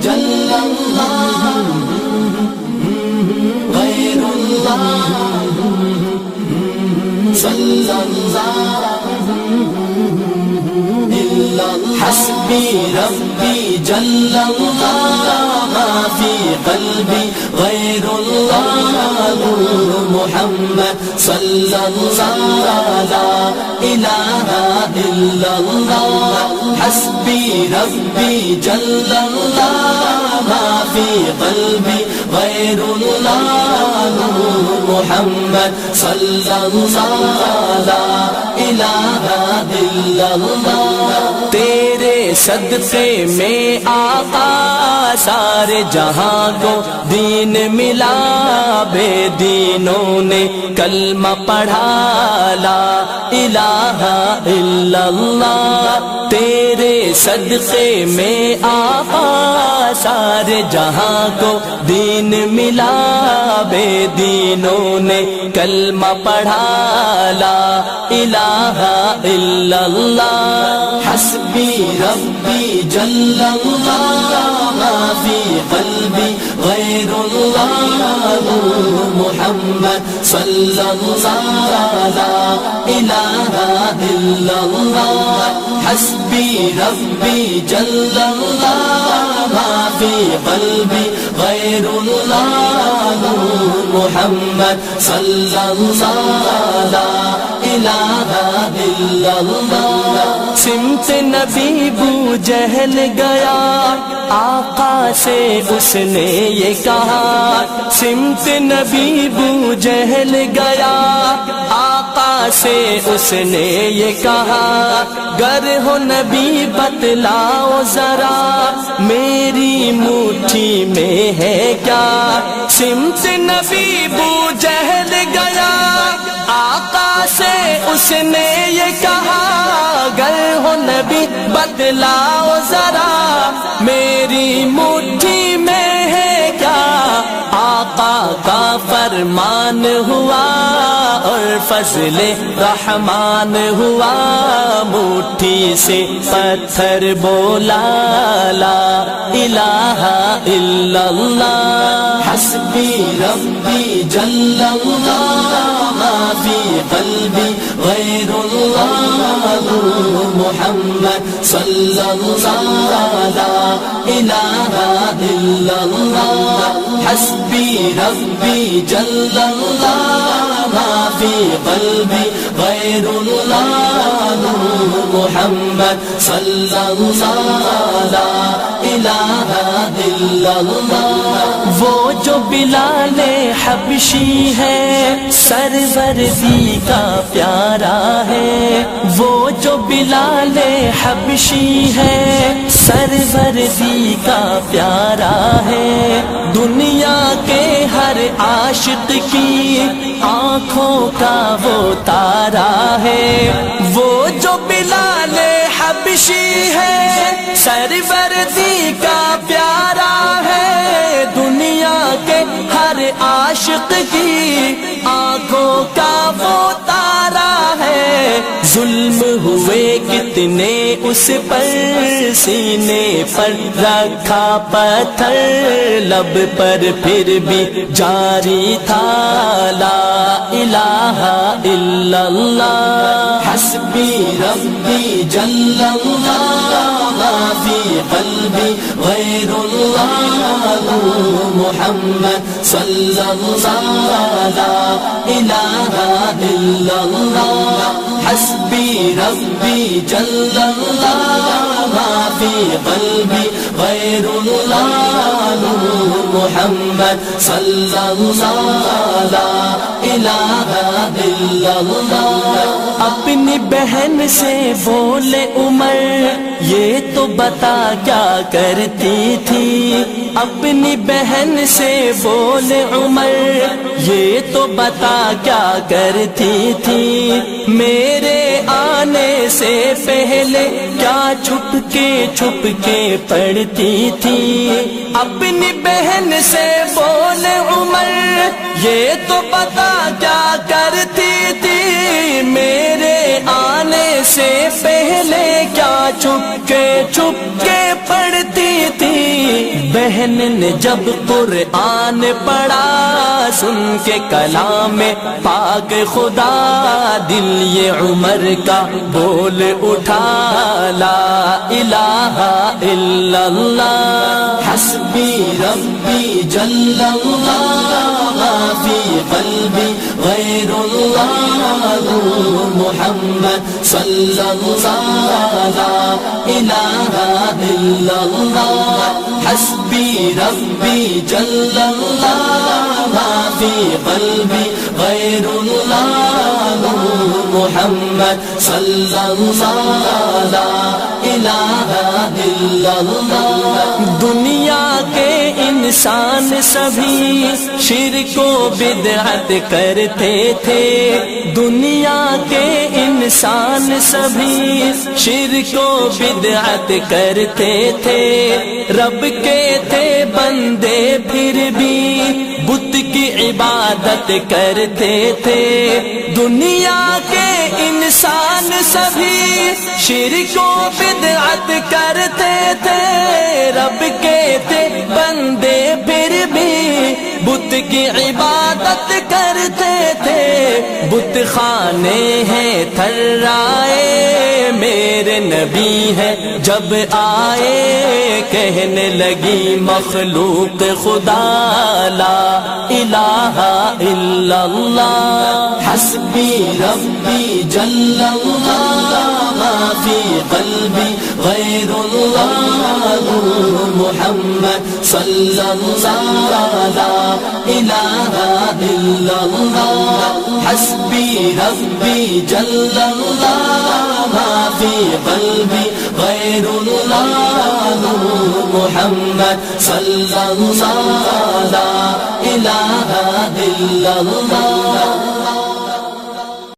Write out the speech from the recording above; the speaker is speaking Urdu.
جل اللہ غیر اللہ صلی اللہ حسبی ربی جل اللہ ما فی قلبی غیر اللہ محمد صلی اللہ لا الہ الا اللہ حسبی ربی جل اللہ ما فی قلبی غیر اللہ محمد صلی اللہ لا الہ الا اللہ تیرے صدقے میں آقا سارے جہاں کو دین ملا بے دینوں نے کلمہ پڑھا لا الہ الا اللہ تیرے صدقے میں آقا سارے جہاں کو دین ملا بے دینوں نے کلمہ پڑھا لا الہ الا اللہ حسبی ربی جل اللہ ما فی قلبی غیر اللہ محمد صلی اللہ لا الہ الا اللہ حسبی ربی جل اللہ ما فی قلبی غیر اللہ محمد صلی اللہ لا الہ الا اللہ سمت نبی بو جہل گیا آقا سے اس نے یہ کہا سمت نبی بو جہل گیا آقا سے اس نے یہ کہا گر ہو نبی بتلاؤ ذرا میری مٹھی میں ہے کیا سمت نبی بو جہل گیا آقا سے اس نے یہ کہا گر ہو نبی بتلاؤ ذرا میری مٹھی میں ہے کیا آقا کا فرمان ہوا اور فضل رحمان ہوا مٹھی سے پتھر بولا لا الہ الا اللہ حسبی ربی جل اللہ ما فی قلبی غیر اللہ محمد صلی اللہ لا الہ الا اللہ حسبی ربی جل اللہ ما فی قلبی غیر اللہ محمد صلی اللہ لا الہ الا اللہ وہ جو بلال حبشی ہے سروردی کا پیارا ہے وہ جو بلال حبشی ہے سروردی کا پیارا ہے دنیا کے ہر عاشق کی آنکھوں کا وہ تارا ہے وہ جو بلال حبشی ہے سروردی کا پیارا ہے دنیا کے ہر عاشق کی آنکھوں کا وہ تارا ہے ظلم ہوئے کتنے اس پر سینے پر رکھا پتھر لب پر پھر بھی جاری تھا لا الہ الا اللہ حسبی ربی جل اللہ ما فی قلبی غیر اللہ محمد صلی اللہ لا الہ الا اللہ حسبی ربی جل اللہ ما فی قلبی غیر اللہ محمد صلی اللہ لا الہ الا اللہ اپنی بہن سے بولے عمر یہ تو بتا کیا کرتی تھی اپنی بہن سے بولے عمر یہ تو بتا کیا کرتی تھی میرے آنے سے پہلے کیا چھپ کے پڑھتی تھی اپنی بہن سے بولے عمر یہ تو بتا کیا کرتی تھی میرے آنے سے پہلے کیا چھپ کے پڑھتی تھی بہن نے جب قرآن پڑھا سن کے کلام پاک خدا دل یہ عمر کا بول اٹھا لا الہ الا اللہ حسبی ربی جل اللہ ما فی قلبی غیر اللہ محمد صلی اللہ لا الہ الا اللہ حسبی ربی جل اللہ ما فی قلبی غیر اللہ محمد صلی اللہ لا الہ الا اللہ دنیا کے انسان سبھی شرک و بدعت کرتے تھے دنیا کے انسان سبھی شرک و بدعت کرتے تھے رب کے تھے بندے پھر بھی بت کی عبادت کرتے تھے دنیا کے انسان سبھی شرک و بدعت کرتے تھے رب کے تھے بندے پھر بھی بت کی عبادت کرتے تھے بت خانے ہیں تھرائے میرے نبی ہے جب آئے کہنے لگی مخلوق خدا لا الہ الا اللہ حسبی ربی جل اللہ ما فی قلبی غیر اللہ محمد صلی اللہ لا الہ الا اللہ حسبی ربی جل اللہ ما فی قلبی غیر اللہ محمد صلی اللہ لا الہ الا اللہ